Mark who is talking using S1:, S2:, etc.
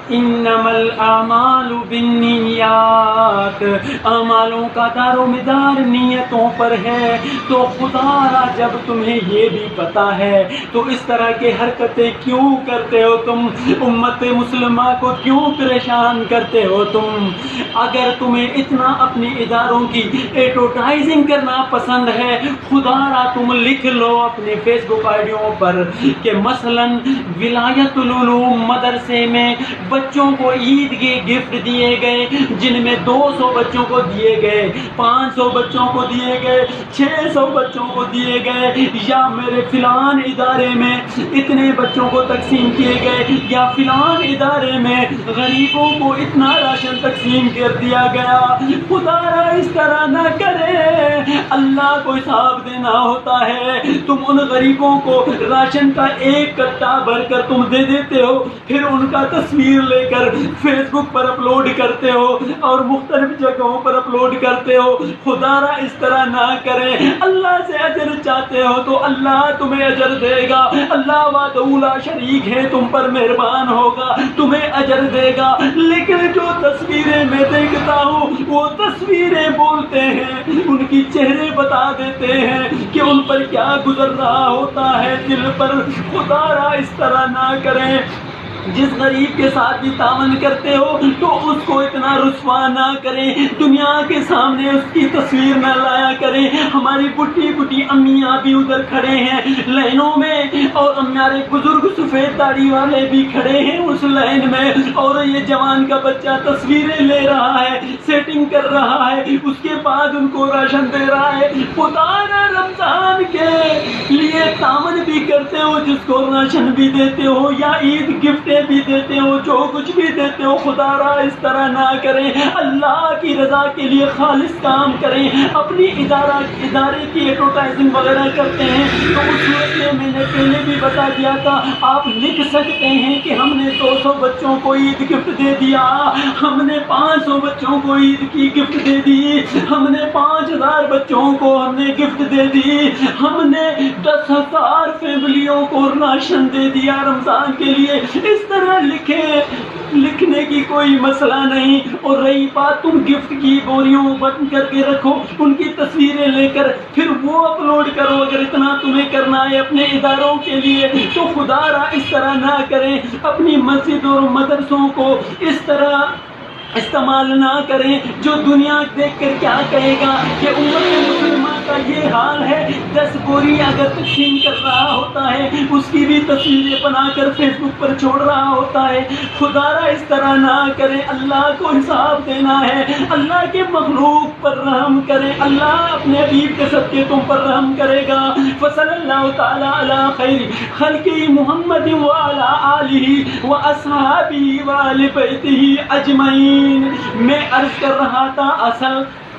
S1: انما الاعمال بالنیات، اعمالوں کا دار و مدار نیتوں پر ہے۔ تو خدا را جب تمہیں یہ بھی پتا ہے تو اس طرح کے حرکتیں کیوں کرتے ہو تم؟ امت مسلمہ کو کیوں پریشان کرتے ہو تم؟ اگر تمہیں اتنا اپنی اداروں کی ایڈورٹائزنگ کرنا پسند ہے، خدا را تم لکھ لو اپنے فیس بک آئیڈیوں پر کہ مثلاً ولایت العلوم مدرسے میں بچوں کو عید کے گفٹ دیے گئے، جن میں 200 بچوں کو دیے گئے، 500 بچوں کو دیے گئے، 600 بچوں کو دیے گئے، یا میرے فلان ادارے میں اتنے بچوں کو تقسیم کیے گئے، یا فلان ادارے میں غریبوں کو اتنا راشن تقسیم کر دیا گیا۔ خدا را اس طرح نہ کرے، اللہ کو حساب دینا ہوتا ہے۔ تم ان غریبوں کو راشن کا ایک کٹا بھر کر تم دے دیتے ہو، پھر ان کا تصویر لے کر فیس بک پر اپلوڈ کرتے ہو اور مختلف جگہوں پر اپلوڈ کرتے ہو۔ خدا را اس طرح نہ کریں۔ اللہ سے اجر چاہتے ہو تو اللہ تمہیں اجر دے گا، اللہ وحدہ لا شریک ہے، تم پر مہربان ہوگا، تمہیں اجر دے گا۔ لیکن جو تصویریں میں دیکھتا ہوں وہ تصویریں بولتے ہیں، ان کی چہرے بتا دیتے ہیں کہ ان پر کیا گزر رہا ہوتا ہے دل پر۔ خدا را اس طرح نہ کریں۔ جس غریب کے ساتھ بھی تعاون کرتے ہو تو اس کو اتنا رسوا نہ کریں، دنیا کے سامنے اس کی تصویر نہ لایا کریں۔ ہماری بڈھی بڈھی امیاں بھی ادھر کھڑے ہیں لائنوں میں، اور ہمارے بزرگ سفید داڑھی والے بھی کھڑے ہیں اس لائن میں، اور یہ جوان کا بچہ تصویریں لے رہا ہے، سیٹنگ کر رہا ہے، اس کے بعد ان کو راشن دے رہا ہے۔ خدا نہ رمضان کے لیے تعاون بھی کرتے ہو، جس کو راشن بھی دیتے ہو یا عید گفٹ بھی دیتے ہو، جو کچھ بھی دیتے ہو، خدا را اس طرح نہ کریں۔ اللہ کی رضا کے لیے خالص کام کریں۔ اپنی ادارے کی ایڈورٹائزنگ وغیرہ کرتے ہیں تو اس صورت میں نے پہلے بھی بتا دیا تھا، آپ لکھ سکتے ہیں کہ ہم نے 200 بچوں کو عید گفٹ دے دیا، ہم نے 500 بچوں کو عید کی گفٹ دے دی، ہم نے 5000 بچوں کو ہم نے گفٹ دے دی، ہم نے 10,000 فیملیوں کو راشن دے دیا رمضان کے لیے۔ اس طرح لکھنے کی کوئی مسئلہ نہیں۔ اور رہی بات تم گفٹ کی بوریوں بند کر کے رکھو، ان کی تصویریں لے کر پھر وہ اپلوڈ کرو، اگر اتنا تمہیں کرنا ہے اپنے اداروں کے لیے تو خدا را اس طرح نہ کریں۔ اپنی مسجد اور مدرسوں کو اس طرح استعمال نہ کریں جو دنیا دیکھ کر کیا کہے گا کہ امت مسلمہ کا یہ حال ہے، 10 بوری اگر تقسیم کر رہا ہوتا ہے اس کی بھی تصویریں بنا کر فیس بک پر چھوڑ رہا ہوتا ہے۔ خدا را اس طرح نہ کریں، اللہ کو حساب دینا ہے، اللہ کے مخلوق پر رحم کریں، اللہ اپنے حبیب کے صدقے تم پر رحم کرے گا۔ فصلی اللہ تعالی علی خیر خلق محمد وعلی آلہ واصحابہ وآل بیتہ اجمعین۔ میں عرض کر رہا تھا اصل